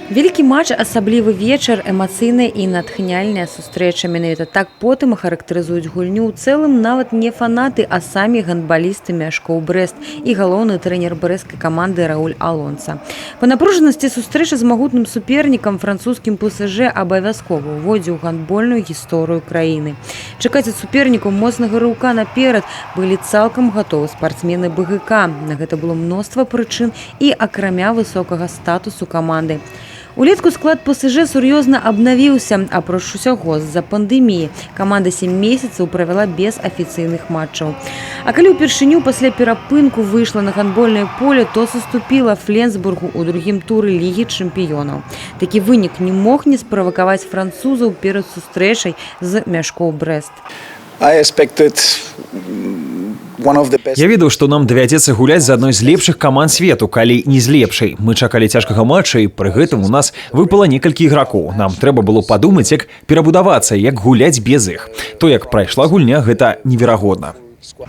Вялікі матч, асаблівы вечар, эмацыйная і натхняльная сустрэча. Менавіта так потым характарызуюць гульню ў цэлым нават не фанаты, а самі гандбалісты Мяшкоў Брэст і галоўны трэнер брэсцкай каманды Рауль Алонса. Па напружанасці сустрэча з магутным супернікам французскім ПСЖ абавязкова ўводзіў у гандбольную гісторыю краіны. Чакаць ад супернікаў моцнага рыўка наперад былі цалкам гатовы спартсмены БГК. На гэта было мноства прычын і акрамя высокага статусу каманды. Улетку склад ПСЖ сур'ёзна абнавіўся, апроч усяго з-за пандэміі. Каманда 7 месяцаў правяла без афіцыйных матчаў. А калі ўпершыню пасля перапынку выйшла на гандбольнае поле, то саступіла Фленсбургу ў другім туры Лігі чэмпіёнаў. Такі вынік не мог не справакаваць французаў перад сустрэчай з Мяшкоў Брэст. Я ведаў, што нам давядзецца гуляць з адной з лепшых каманд свету, калі не з лепшай. Мы чакалі цяжкага матча, і пры гэтым у нас выпала некалькі ігракоў. Нам трэба было падумаць, як перабудавацца, як гуляць без іх. То, як прайшла гульня, гэта неверагодна.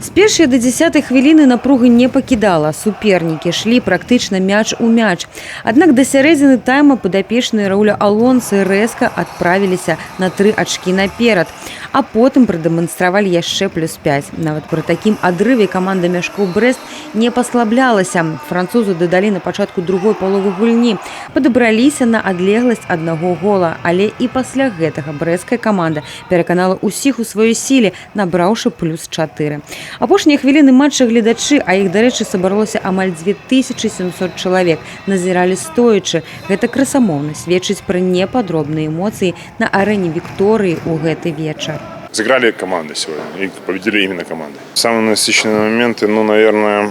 З першай да 10-й хвіліны напруга не пакідала. Супернікі шлі практычна мяч у мяч. Аднак да сярэдзіны тайма падапечныя Рауля Алонса рэзка адправіліся на 3 ачкі наперад. А потым прадэманстравалі яшчэ +5. Нават пры такім адрыве каманда Мяшкоў Брэст не паслаблялася. Французы дадалі на пачатку другой паловы гульні. Падабраліся на адлегласць аднаго гола. Але і пасля гэтага брэсцкая каманда пераканала ўсіх у сваёй сіле, набраўшы +4. Апошнія хвіліны матча гледачы, а іх, дарэчы, сабралося амаль 2700 чалавек, назіралі стоячы. Гэта красамоўна сведчыць пра непадробныя эмоцыі на арэне Вікторыі ў гэты вечар. Сыграли команды сегодня, и победили именно команды. Самые насыщенные моменты, наверное,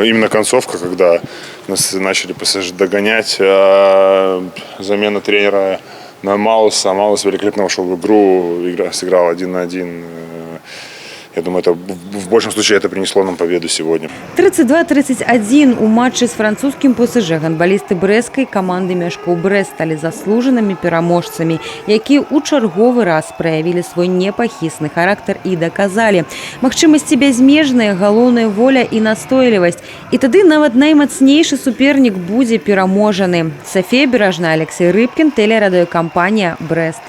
именно концовка, когда нас начали ПСЖ догонять, замена тренера на Мауса. Маус великолепно вошел в игру, сыграл 1 на 1. Я думаю, это в большем случае это принесло нам победу сегодня. 32-31 у матчы з французскім ПСЖ гандбалісты брэсцкай каманды Мяшкоў Брэст сталі заслужанымі пераможцамі, якія ў чарговы раз праявілі свой непахісны характар і даказалі. Магчымасці бязмежныя, галоўная воля і настойлівасць. І тады нават наймацнейшы супернік будзе пераможаны. Сафія Беражная, Алексей Рыбкін, тэлерадыёкампанія «Брэст».